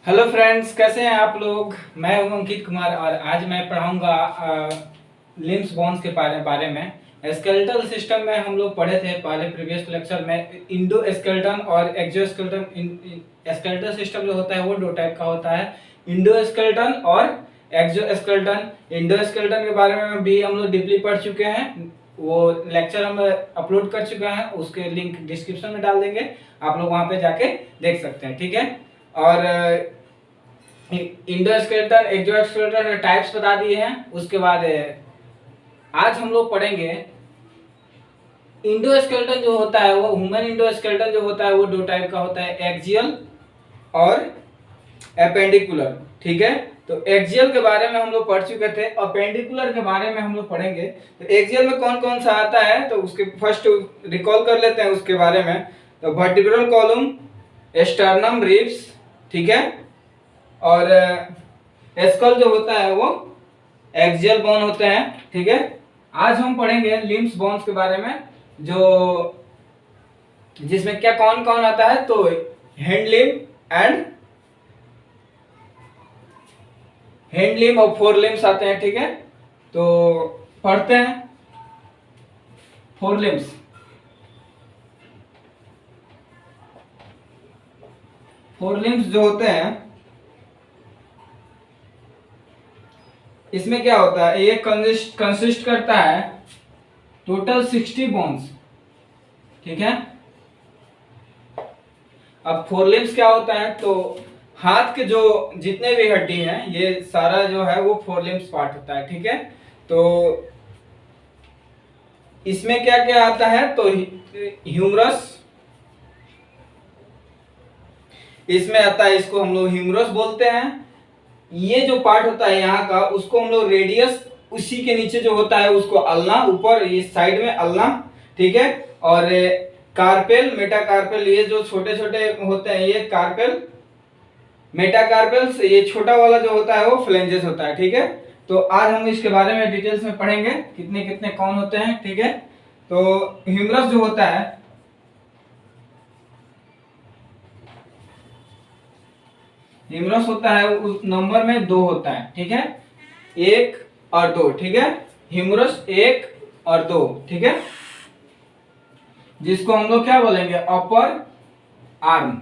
Hello friends, कैसे हैं आप लोग। मैं हूं अंकित कुमार और आज मैं पढ़ाऊंगा लिम्स बोन्स के बारे में। स्केलेटल सिस्टम में हम लोग पढ़े थे पहले प्रीवियस लेक्चर में इंडो स्केलेटन और एक्सो स्केलेटन। स्केलेटल सिस्टम जो होता है वो दो टाइप का होता है, इंडो स्केलेटन और एक्सो स्केलेटन। इंडो स्केलेटन के बारे में भी हम लोग डीपली पढ़ चुके हैं, वो लेक्चर हम अपलोड कर चुके हैं, उसके लिंक डिस्क्रिप्शन में डाल देंगे, आप लोग वहां पे जाके देख सकते हैं, ठीक है। और इंडो स्केलेटन एक्सो स्केलेटन टाइप्स बता दिए हैं। उसके बाद आज हम लोग पढ़ेंगे इंडो स्केलेटन जो होता है वो ह्यूमन इंडो स्केलेटन जो होता है वो दो टाइप का होता है, एक्सियल और एपेंडिकुलर, ठीक है। तो एक्सियल के बारे में हम लोग पढ़ चुके थे, अपेंडिकुलर के बारे में हम लोग पढ़ेंगे। तो एक्सियल में कौन कौन सा आता है तो उसके फर्स्ट रिकॉल कर लेते हैं उसके बारे में। तो वर्टिब्रल कॉलम, स्टर्नम रिब्स, ठीक है, और स्कल जो होता है वो एक्सियल बोन होते हैं, ठीक है। आज हम पढ़ेंगे लिम्स बोन्स के बारे में, जो जिसमें क्या कौन कौन आता है। तो हैंड लिम्ब और फोर लिम्स आते हैं, ठीक है। तो पढ़ते हैं फोर लिम्स। फोर लिम्स जो होते हैं इसमें क्या होता है, ये कंसिस्ट करता है टोटल 60 बोन्स, ठीक है। अब फोर लिम्स क्या होता है, तो हाथ के जो जितने भी हड्डी हैं ये सारा जो है वो फोर लिम्स पार्ट होता है, ठीक है। तो इसमें क्या क्या आता है, तो ह्यूमरस इसमें आता है, इसको हम लोग ह्यूमरस बोलते हैं। ये जो पार्ट होता है यहाँ का उसको हम लोग रेडियस, उसी के नीचे जो होता है उसको अल्ना, ऊपर ये साइड में अल्ना, ठीक है। और कार्पेल, मेटाकार्पेल, ये जो छोटे छोटे होते हैं ये कार्पेल, मेटाकार्पेल्स, ये छोटा वाला जो होता है वो फ्लेंजेस होता है, ठीक है। तो आज हम इसके बारे में डिटेल्स में पढ़ेंगे कितने कितने कौन होते हैं, ठीक है। तो ह्यूमरस जो होता है, ह्यूमरस होता है उस नंबर में दो होता है, ठीक है, एक और दो, ठीक है। ह्यूमरस एक और दो, ठीक है, जिसको हम लोग क्या बोलेंगे, अपर आर्म।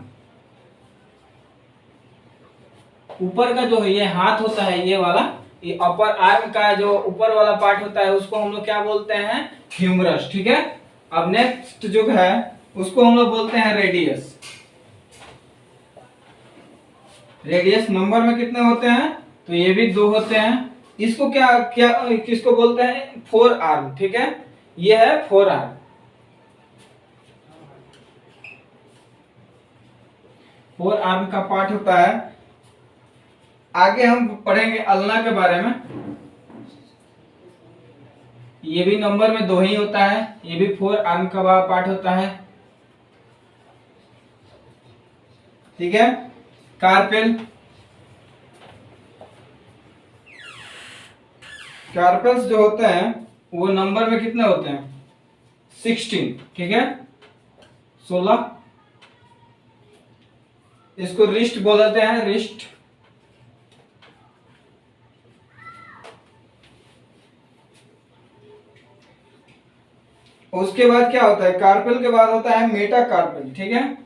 ऊपर का जो ये हाथ होता है ये वाला, ये अपर आर्म का जो ऊपर वाला पार्ट होता है उसको हम लोग क्या बोलते हैं, ह्यूमरस, ठीक है। अब नेक्स्ट जो है उसको हम लोग बोलते हैं रेडियस। रेडियस नंबर में कितने होते हैं, तो ये भी दो होते हैं। इसको क्या क्या किसको बोलते हैं, फोर आर्म, ठीक है। ये है फोर आर्म। फोर आर्म का पार्ट होता है। आगे हम पढ़ेंगे अल्ना के बारे में। ये भी नंबर में दो ही होता है, ये भी फोर आर्म का पार्ट होता है, ठीक है। कार्पेल, कार्पेल्स जो होते हैं वो नंबर में कितने होते हैं, 16, ठीक है, 16। इसको रिस्ट बोलते हैं, रिस्ट। उसके बाद क्या होता है, कार्पेल के बाद होता है मेटा कार्पेल, ठीक है।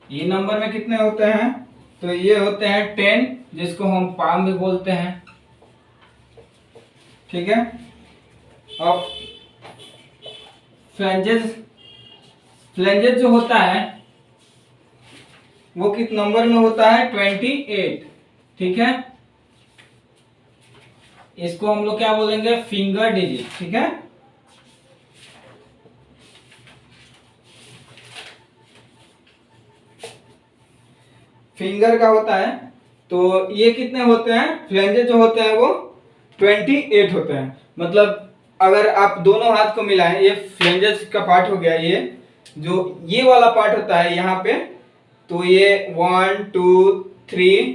ये नंबर में कितने होते हैं, तो ये होते हैं 10, जिसको हम पाम भी बोलते हैं, ठीक है। अब फ्लैंजेस, फ्लैंजेस जो होता है वो किस नंबर में होता है, 28, ठीक है। इसको हम लोग क्या बोलेंगे, फिंगर डिजिट, ठीक है। फिंगर का होता है, तो ये कितने होते हैं, फ्लैंजेस जो होते हैं वो 28 होते हैं। मतलब अगर आप दोनों हाथ को मिलाएं, ये फ्लैंजेस का पार्ट हो गया, ये जो ये वाला पार्ट होता है यहाँ पे, तो ये 1 2 3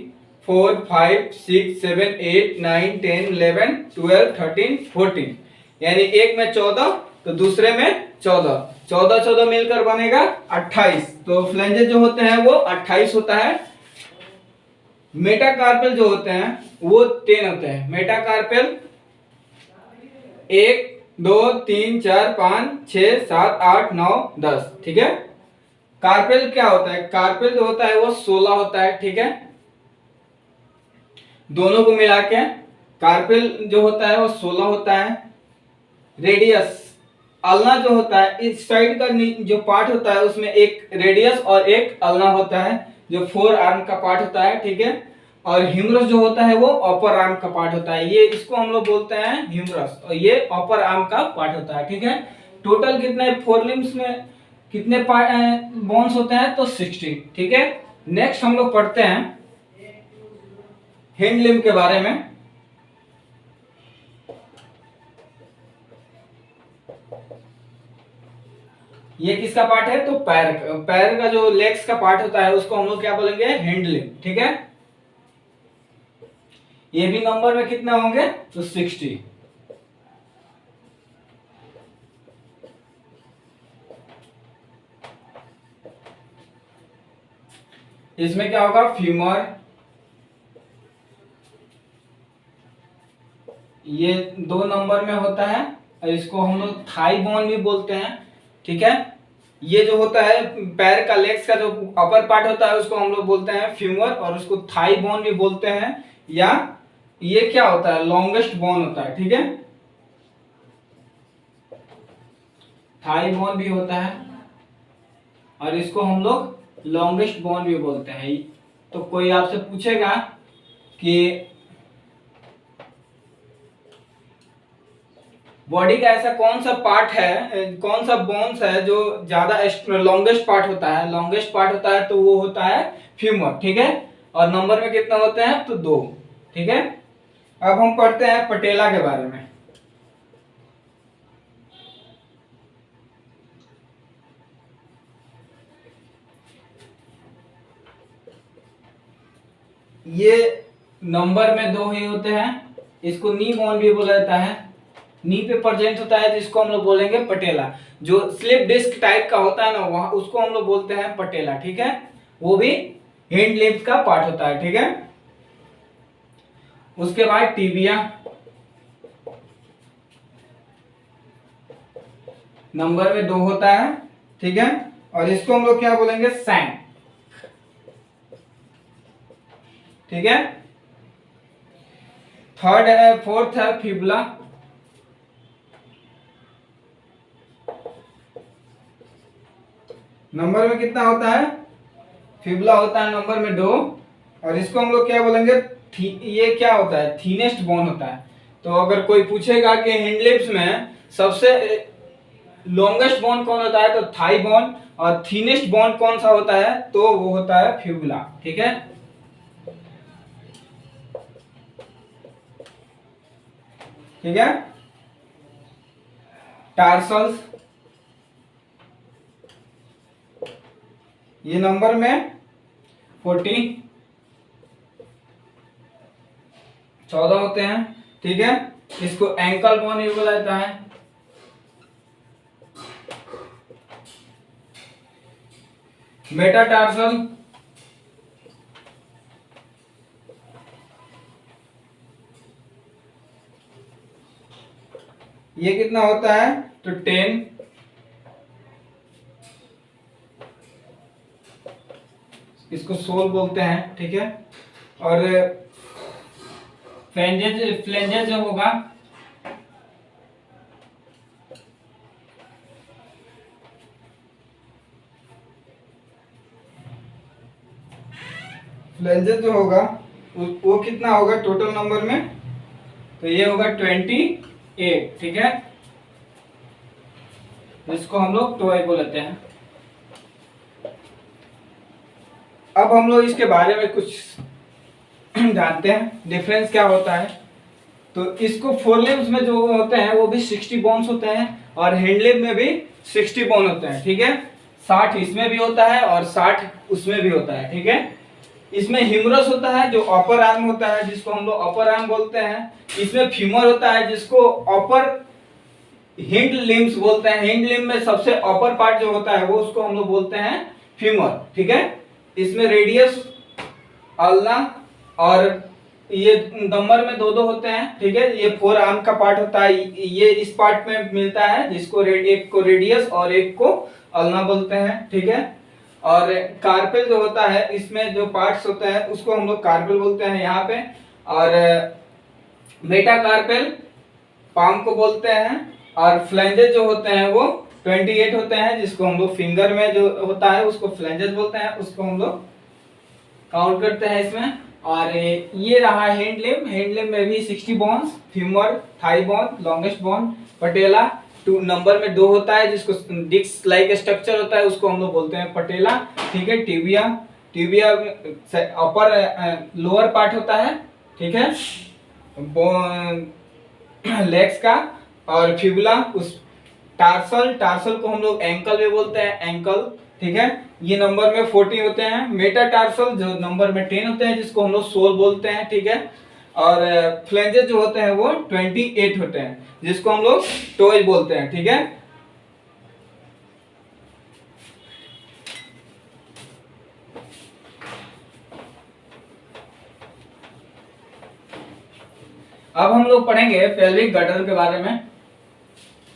4 5 6 7 8 9 10 11 12 13 14, यानी एक में 14 तो दूसरे में 14, 14 14 मिलकर बनेगा 28। तो फ्लेंजेस जो होते हैं वो 28 होता है। मेटाकार्पेल जो होते हैं वो 10 होते हैं। मेटाकार्पेल 1 2 3 4 5 6 7 8 9 10, ठीक है। कार्पेल क्या होता है? कार्पेल जो होता है वो 16 होता है, ठीक है। दोनों को मिला के कार्पेल जो होता है वो 16 होता है। रेडियस अल्ना जो होता है, इस साइड का जो पार्ट होता है उसमें एक रेडियस और एक अल्ना होता है जो 4 आर्म का पार्ट होता है, ठीक है। और ह्यूमरस जो होता है वो अपर आर्म का पार्ट होता है, ये इसको हम लोग बोलते हैं ह्यूमरस, और ये अपर आर्म का पार्ट होता है, ठीक है। टोटल कितने फोर लिम्स में कितने बोन्स होते हैं? तो 60, ठीक है। नेक्स्ट हम लोग पढ़ते हैं हिंड लिम्ब के बारे में। ये किसका पार्ट है? तो पैर का जो लेग्स का पार्ट होता है उसको हम लोग क्या बोलेंगे? हिंड लिम्ब, ठीक है। ये भी नंबर में कितना होंगे? तो 60। इसमें क्या होगा? फीमर, ये 2 नंबर में होता है और इसको हम लोग थाई बोन भी बोलते हैं, ठीक है। ये जो होता है पैर का लेग्स का जो अपर पार्ट होता है उसको हम लोग बोलते हैं फीमर, और उसको थाई बोन भी बोलते हैं, या ये क्या होता है? लॉन्गेस्ट बोन होता है, ठीक है। थाई बोन भी होता है और इसको हम लोग लॉन्गेस्ट बोन भी बोलते हैं। तो कोई आपसे पूछेगा कि बॉडी का ऐसा कौन सा पार्ट है, कौन सा बोन्स है जो ज्यादा लॉन्गेस्ट पार्ट होता है? लॉन्गेस्ट पार्ट होता है तो वो होता है फीमर, ठीक है। और नंबर में कितना होते हैं? तो 2, ठीक है। अब हम पढ़ते हैं पटेला के बारे में। ये नंबर में 2 ही होते हैं। इसको नी बोन भी बोला जाता है। नी पे प्रेजेंट होता है जिसको हम लोग बोलेंगे पटेला। जो स्लिप डिस्क टाइप का होता है ना वहां, उसको हम लोग बोलते हैं पटेला, ठीक है। वो भी हिंड लिम्ब का पार्ट होता है, ठीक है। उसके बाद टिबिया, नंबर में 2 होता है, ठीक है। और इसको हम लोग क्या बोलेंगे? सैंक, ठीक है। फोर्थ है फिबुला, नंबर में कितना होता है? फिबुला होता है नंबर में 2, और इसको हम लोग क्या बोलेंगे? ये क्या होता है? थीनेस्ट बोन होता है। तो अगर कोई पूछेगा कि हिंड लिम्ब्स में सबसे लॉन्गेस्ट बोन कौन होता है, तो थाई बोन, और थीनेस्ट बोन कौन सा होता है, तो वो होता है फिबुला, ठीक है। ठीक है। टार्सल्स, ये नंबर में 14 14 होते हैं, ठीक है। इसको एंकल बोन भी बोला जाता है। मेटाटार्सल, ये कितना होता है? तो 10। इसको सोल बोलते हैं, ठीक है। और फ्लेंजेस जो होगा फ्लेंजेस जो होगा वो कितना होगा टोटल नंबर में? तो ये होगा 28, ठीक है। इसको हम लोग टोए बोलते हैं। अब हम लोग इसके बारे में कुछ जानते हैं, डिफरेंस क्या होता है। तो इसको फोर लिम्स में जो होते हैं वो भी 60 बोन्स होते हैं, और हैंड लिम्ब में भी 60 बोन होते हैं, ठीक है। 60 इसमें भी होता है और 60 उसमें भी होता है, ठीक है। इसमें ह्यूमरस होता है जो अपर आर्म होता है, जिसको हम लोग अपर आर्म बोलते हैं। इसमें फीमर होता है जिसको अपर हिंड लिम्स बोलते हैं। हिंड लिम्ब में सबसे अपर पार्ट जो होता है वो उसको हम लोग बोलते हैं फीमर, ठीक है। इसमें रेडियस, अल्ना और ये नंबर में दो दो होते हैं, ठीक है। ये फोर आर्म का पार्ट होता है, ये इस पार्ट में मिलता है, जिसको एक को रेडियस और एक को अल्ना बोलते हैं, ठीक है। और कार्पेल जो होता है, इसमें जो पार्ट्स होते हैं उसको हम लोग कार्पेल बोलते हैं यहाँ पे। और मेटाकार्पेल पाम को बोलते हैं। और फ्लैंजेस जो होते हैं वो 28 होते हैं, जिसको हम लोग फिंगर में जो होता है उसको फ्लैंजेस बोलते हैं, उसको हम लोग काउंट करते हैं इसमें। और ये रहा हैंड लिम्ब। हैंड लिम्ब में भी 60 bones, femur, thigh bone, longest bone, patella, two number में 2 होता है, जिसको डिस्क लाइक स्ट्रक्चर होता है, उसको हम लोग बोलते हैं पटेला, ठीक है। Tibia, tibia upper lower part होता है, ठीक है, लेग्स का। और फिबुला, उस टार्सल, टार्सल को हम लोग एंकल भी बोलते हैं, एंकल, ठीक है। ये नंबर में 40 होते हैं। मेटाटार्सल जो नंबर में 10 होते हैं, जिसको हम लोग सोल बोलते हैं, ठीक है। और फ्लैंजेस जो होते हैं वो 28 होते हैं, जिसको हम लोग टोज बोलते हैं, ठीक है। अब हम लोग पढ़ेंगे पेल्विक गडल के बारे में।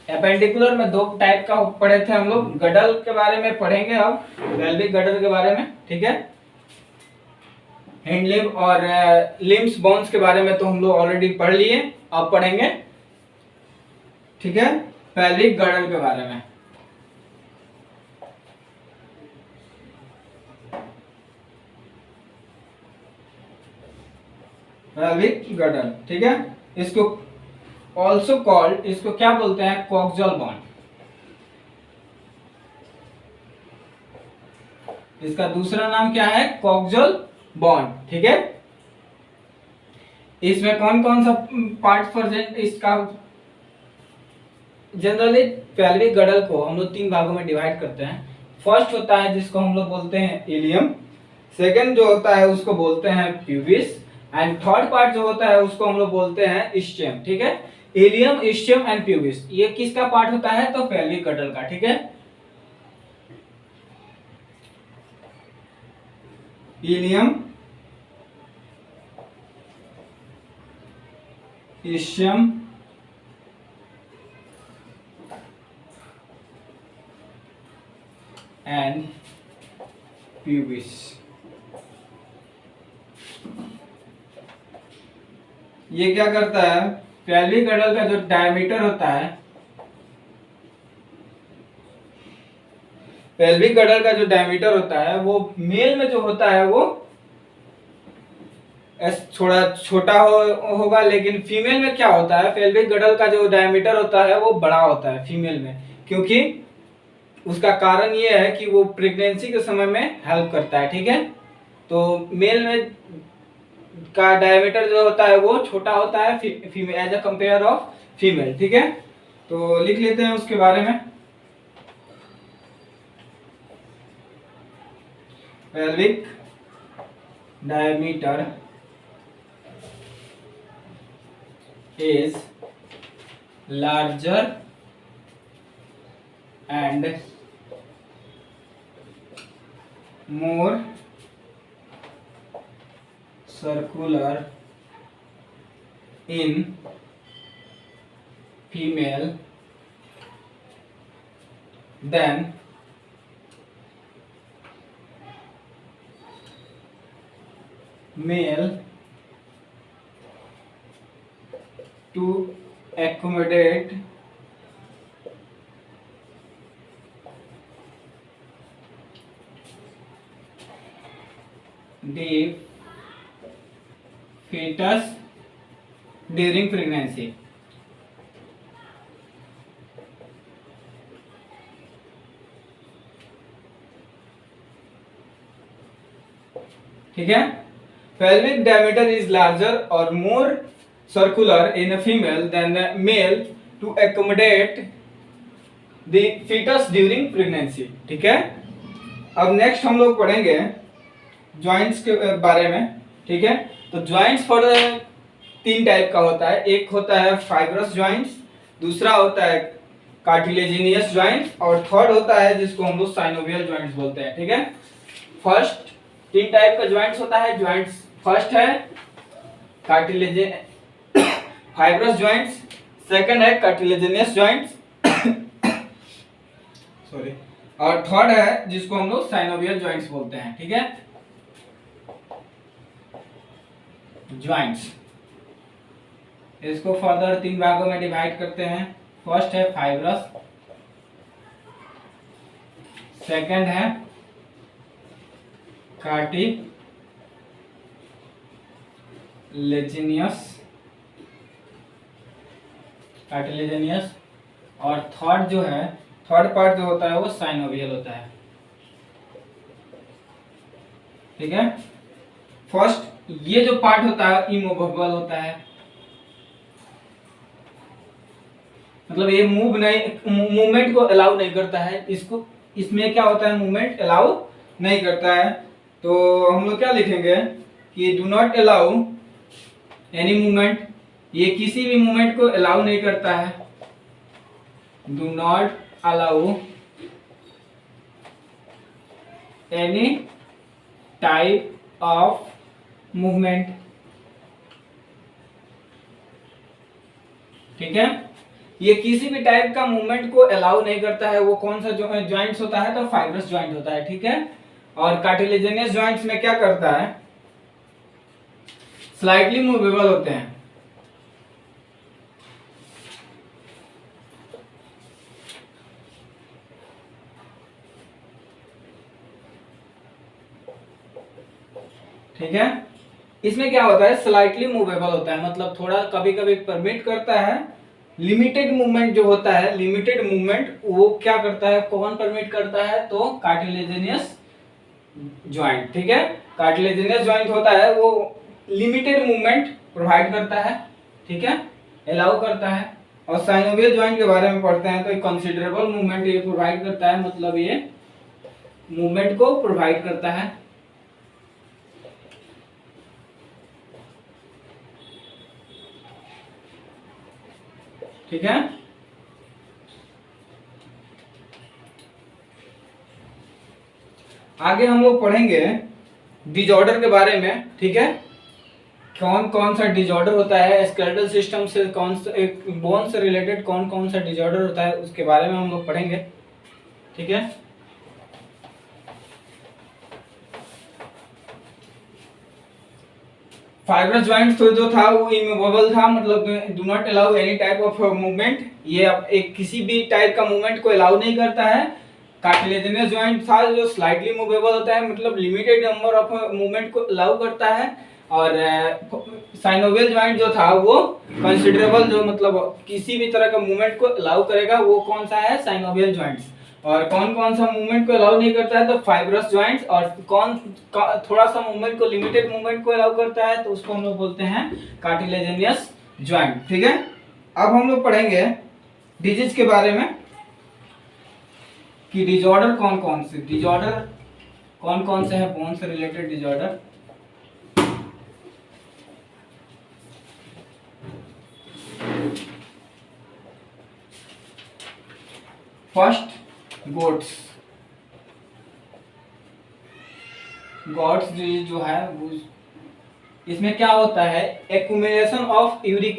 एपेंडिकुलर में 2 टाइप का पढ़े थे हम लोग, गडल के बारे में पढ़ेंगे अब पेल्विक गडल के बारे में, ठीक है। हैंड लिम्ब और लिम्स बोन्स के बारे में तो हम लोग ऑलरेडी पढ़ लिए, अब पढ़ेंगे, ठीक है, पेल्विक गडल के बारे में। पेल्विक गडल, ठीक है। इसको ऑल्सो कॉल्ड, इसको क्या बोलते हैं, कॉक्सुअल बोन। इसका दूसरा नाम क्या है, कॉक्सुअल बोन, ठीक है। इसमें कौन कौन सा पार्ट प्रेजेंट, इसका जनरली पेल्विक गडल को हम लोग 3 भागों में डिवाइड करते हैं। फर्स्ट होता है जिसको हम लोग बोलते हैं इलियम, सेकंड जो होता है उसको बोलते हैं प्यूबिस, एंड थर्ड पार्ट जो होता है उसको हम लोग बोलते हैं इस्चियम, ठीक है। इलियम, इस्चियम एंड प्यूबिस, ये किसका पार्ट होता है, तो पेल्विक गडल का, ठीक है। Ilium, ischium and pubis. ये क्या करता है, पेल्विक गडल का जो डायमीटर होता है, पेल्विक गडल का जो डायमीटर होता है वो मेल में जो होता है वो थोड़ा छोटा होगा, लेकिन फीमेल में क्या होता है, पेल्विक गडल का जो डायमीटर होता है वो बड़ा होता है फीमेल में, क्योंकि उसका कारण ये है कि वो प्रेगनेंसी के समय में हेल्प करता है, ठीक है। तो मेल में का डायमीटर जो होता है वो छोटा होता है female as a compare of female, ठीक है। तो लिख लेते हैं उसके बारे में। Pelvic diameter is larger and more circular in female than male to accommodate the fetus during pregnancy। ठीक है। Pelvic diameter is larger or more circular in a female than a male to accommodate the fetus during pregnancy, ठीक है। अब next हम लोग पढ़ेंगे joints के बारे में, ठीक है। तो जॉइंट्स फॉर 3 टाइप का होता है, एक होता है फाइब्रस जॉइंट्स, दूसरा होता है कार्टिलेजिनियस ज्वाइंट्स, और थर्ड होता है जिसको हम लोग साइनोवियल ज्वाइंट्स बोलते हैं। ठीक है, फर्स्ट 3 टाइप का ज्वाइंट्स होता है। ज्वाइंट्स फर्स्ट है कार्टिलेज फाइब्रस ज्वाइंट्स, सेकंड है कार्टिलेजिनियस ज्वाइंट्स सॉरी, और थर्ड है जिसको हम लोग साइनोवियल ज्वाइंट्स बोलते हैं। ठीक है, ज्वाइंट्स इसको फर्दर 3 भागों में डिवाइड करते हैं। फर्स्ट है फाइब्रस, सेकंड है कार्टिलेजिनियस, और थर्ड पार्ट जो होता है वो साइनोवियल होता है। ठीक है, फर्स्ट ये जो पार्ट होता है इमूवेबल होता है, मतलब ये मूवमेंट को अलाउ नहीं करता है। इसमें क्या होता है, मूवमेंट अलाउ नहीं करता है। तो हम लोग क्या लिखेंगे कि do not allow any movement, ये किसी भी मूवमेंट को अलाउ नहीं करता है। Do not allow any type of movement. ठीक है, ये किसी भी टाइप का मूवमेंट को अलाउ नहीं करता है। वो कौन सा ज्वाइंट्स होता है, तो फाइब्रस ज्वाइंट होता है। ठीक है, और कार्टिलेजिनियस ज्वाइंट्स में क्या करता है, स्लाइटली मूवेबल होते हैं। ठीक है, इसमें क्या होता है, स्लाइटली मूवेबल होता है, मतलब थोड़ा कभी कभी परमिट करता है। लिमिटेड मूवमेंट जो होता है, लिमिटेड मूवमेंट वो क्या करता है, कौन परमिट करता है, तो कार्टिलेजिनियस ज्वाइंट। ठीक है, कार्टिलेजिनियस ज्वाइंट होता है वो लिमिटेड मूवमेंट प्रोवाइड करता है। ठीक है, अलाउ करता है। और साइनोवियल ज्वाइंट के बारे में पढ़ते हैं तो कंसीडरेबल मूवमेंट ये प्रोवाइड करता है, मतलब ये मूवमेंट को प्रोवाइड करता है। ठीक है, आगे हम लोग पढ़ेंगे डिसऑर्डर के बारे में। ठीक है, कौन कौन सा डिसऑर्डर होता है, स्केलेटल सिस्टम से कौन सा, एक बोन से रिलेटेड कौन कौन सा डिसऑर्डर होता है, उसके बारे में हम लोग पढ़ेंगे। ठीक है, फाइब्रस ज्वाइंट तो जो था वो इमूवेबल था, मतलब do not allow any type of movement, ये एक किसी भी टाइप का मूवमेंट को अलाउ नहीं करता है। कार्टिलेजिनियस ज्वाइंट था जो स्लाइटली मूवेबल होता है, मतलब लिमिटेड नंबर ऑफ मूवमेंट को अलाउ करता है। और साइनोवियल ज्वाइंट जो था वो कंसीडरेबल, जो मतलब किसी भी तरह का मूवमेंट को अलाउ करेगा, वो कौन सा है, साइनोवियल ज्वाइंट्स। और कौन कौन सा मूवमेंट को अलाउ नहीं करता है, तो फाइब्रस ज्वाइंट्स। और थोड़ा सा मूवमेंट को, लिमिटेड मूवमेंट को अलाउ करता है, तो उसको हम लोग बोलते हैं कार्टिलेजिनियस ज्वाइंट। ठीक है, अब हम लोग पढ़ेंगे डिजीज के बारे में कि डिसऑर्डर कौन कौन से हैं, बोन से related disorder. First goats disease जो है वो, इसमें क्या होता है, एक्यूमुलेशन ऑफ यूरिक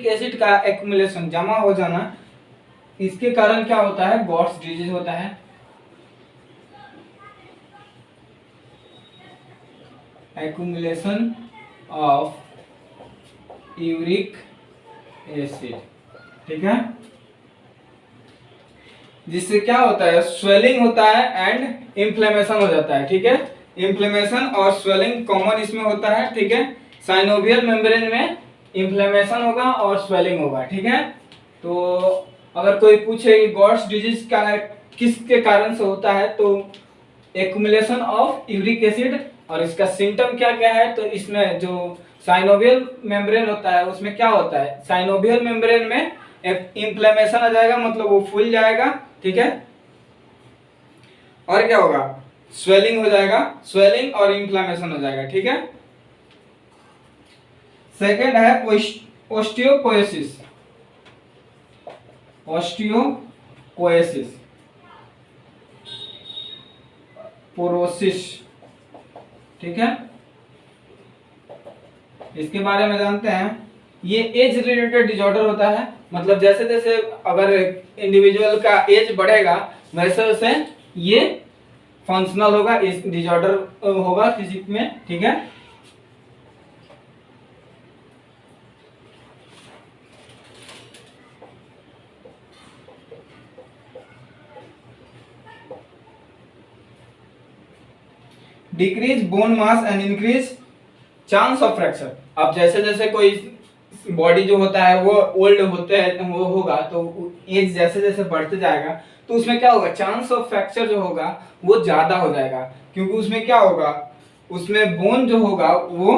एसिड का एक्यूमुलेशन, जमा हो जाना, इसके कारण क्या होता है, गॉट्स डिजीज होता है। Accumulation of uric acid. ठीक है, जिससे क्या होता है, स्वेलिंग होता है एंड इन्फ्लेमेशन हो जाता है। ठीक है, इन्फ्लेमेशन और स्वेलिंग कॉमन इसमें होता है। ठीक है, साइनोवियल मेम्ब्रेन में इन्फ्लेमेशन होगा और स्वेलिंग होगा। ठीक है, तो अगर कोई पूछे कि गॉट्स डिजीज का किसके कारण से होता है, तो एक्यूमुलेशन ऑफ यूरिक एसिड। और इसका सिम्टम क्या क्या है, तो इसमें जो साइनोवियल मेम्ब्रेन होता है उसमें क्या होता है, साइनोवियल मेम्ब्रेन में इन्फ्लेमेशन आ जाएगा, मतलब वो फूल जाएगा। ठीक है, और क्या होगा, स्वेलिंग हो जाएगा, स्वेलिंग और इन्फ्लेमेशन हो जाएगा। ठीक है, सेकंड है ओस्टियोपोरोसिस। ऑस्टियोपोरोसिस, पोरोसिस, ठीक है। इसके बारे में जानते हैं, ये एज रिलेटेड डिसऑर्डर होता है। मतलब जैसे जैसे अगर इंडिविजुअल का एज बढ़ेगा वैसे वैसे ये फंक्शनल होगा, इस डिसऑर्डर होगा फिजिक्स में, ठीक है। Decrease bone mass and increase chance of fracture. अब जैसे जैसे कोई बॉडी जो होता है वो ओल्ड होते हैं, वो होगा तो एज जैसे जैसे बढ़ते जाएगा तो उसमें क्या होगा, चांस ऑफ फ्रैक्चर जो होगा वो ज्यादा हो जाएगा। क्योंकि उसमें क्या होगा, उसमें बोन जो होगा वो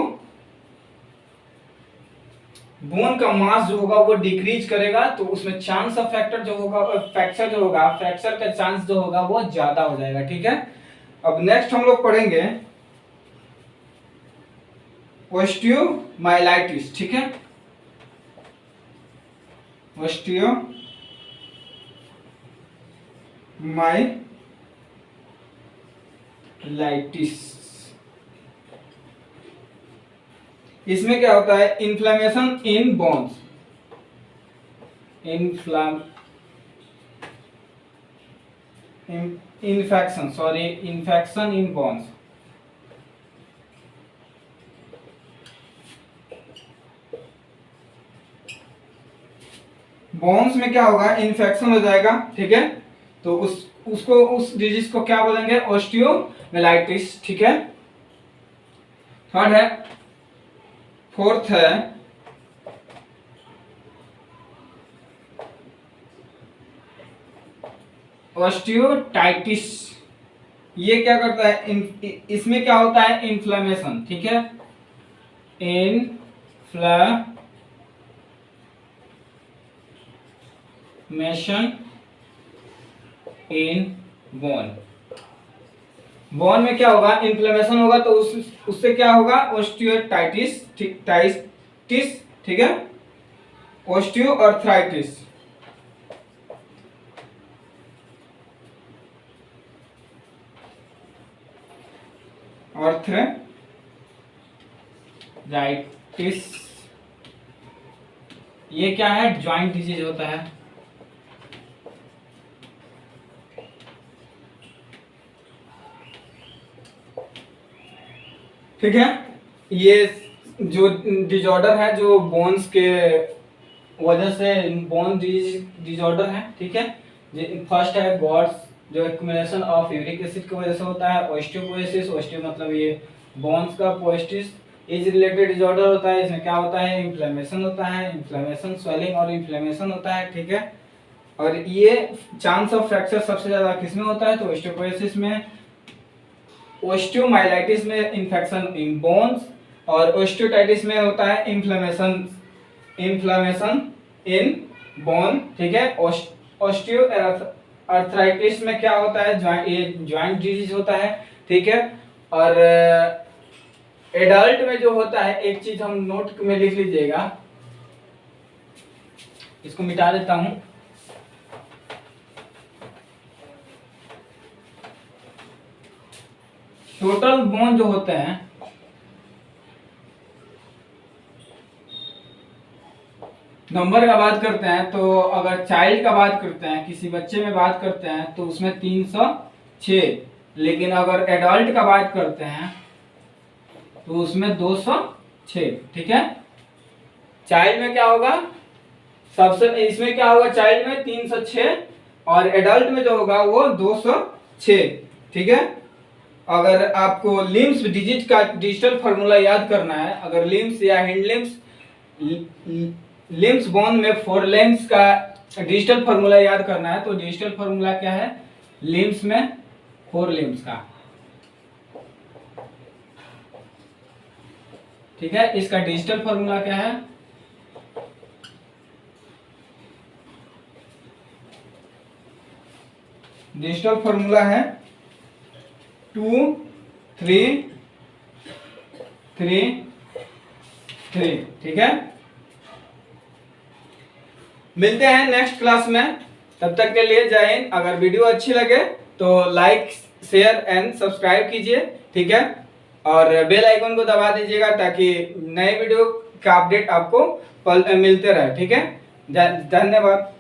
बोन का मास जो होगा वो डिक्रीज करेगा, तो उसमें चांस ऑफ फ्रैक्चर जो होगा, फ्रैक्चर जो होगा, फ्रैक्चर का चांस जो होगा वो ज्यादा हो जाएगा, ठीक है। अब नेक्स्ट हम लोग पढ़ेंगे ऑस्टियोमाइलाइटिस, ठीक है। ऑस्टियोमाइलाइटिस, इसमें क्या होता है, inflammation in bones, infection in bones. Bones में क्या होगा, इन्फेक्शन हो जाएगा, ठीक है। तो उस डिजीज को क्या बोलेंगे, ऑस्टियोमाइलाइटिस, ठीक है। थर्ड है, फोर्थ है ऑस्टियोटाइटिस। ये क्या करता है, इसमें क्या होता है, इन्फ्लेमेशन, ठीक है। Inflammation in bone. बोन में क्या होगा, इन्फ्लेमेशन होगा, तो उससे क्या होगा, ऑस्टियोटाइटिस, ठीक है। ऑस्टियोआर्थराइटिस, आर्थराइटिस, ये क्या है, ज्वाइंट डिजीज होता है। ठीक है। ये जो डिसऑर्डर है जो बोन्स के वजह से, बोन डिसऑर्डर है, ठीक है। फर्स्ट है गॉड्स, जो एक्यूमुलेशन ऑफ यूरिक एसिड की वजह से होता है। ऑस्टियोपोरोसिस, ऑस्टियो मतलब ये बोन्स का, पोस्टिस एज रिलेटेड डिसऑर्डर होता है। इसमें क्या होता है, इन्फ्लेमेशन होता है, इन्फ्लेमेशन, स्वेलिंग और इन्फ्लेमेशन होता है, ठीक है। और ये चांस ऑफ फ्रैक्चर सबसे ज्यादा किसमें होता है, तो ऑस्टियोपोरोसिस में। ऑस्टियोमाइलाइटिस में इन्फेक्शन इन बोन्स, और ऑस्टियोटाइटिस में होता है इन्फ्लेमेशन इन बोन, ठीक है। ऑस्टियोआर्थराइटिस में क्या होता है, ज्वाइंट डिजीज होता है, ठीक है। और एडल्ट में जो होता है, एक चीज हम नोट में लिख लीजिएगा, इसको मिटा देता हूं। टोटल बोन जो होते हैं, नंबर का बात करते हैं तो अगर चाइल्ड का बात करते हैं, किसी बच्चे में बात करते हैं तो उसमें 306, लेकिन अगर एडल्ट का बात करते हैं तो उसमें 206, ठीक है। चाइल्ड में क्या होगा, सबसे इसमें क्या होगा, चाइल्ड में 306 और एडल्ट में जो होगा वो 206, ठीक है। अगर आपको लिम्स डिजिट का डिजिटल फार्मूला याद करना है, अगर लिम्स या हैंड लिम्स बोन में 4 लिम्स का डिजिटल फार्मूला याद करना है, तो डिजिटल फार्मूला क्या है, लिम्स में 4 लिम्स का, ठीक है। इसका डिजिटल फार्मूला क्या है, डिजिटल फार्मूला है 2 3 3 3, ठीक है। मिलते हैं नेक्स्ट क्लास में, तब तक के लिए जय हिंद। अगर वीडियो अच्छी लगे तो लाइक शेयर एंड सब्सक्राइब कीजिए, ठीक है, और बेल आइकन को दबा दीजिएगा ताकि नए वीडियो का अपडेट आपको मिलते रहे, ठीक है। धन्यवाद।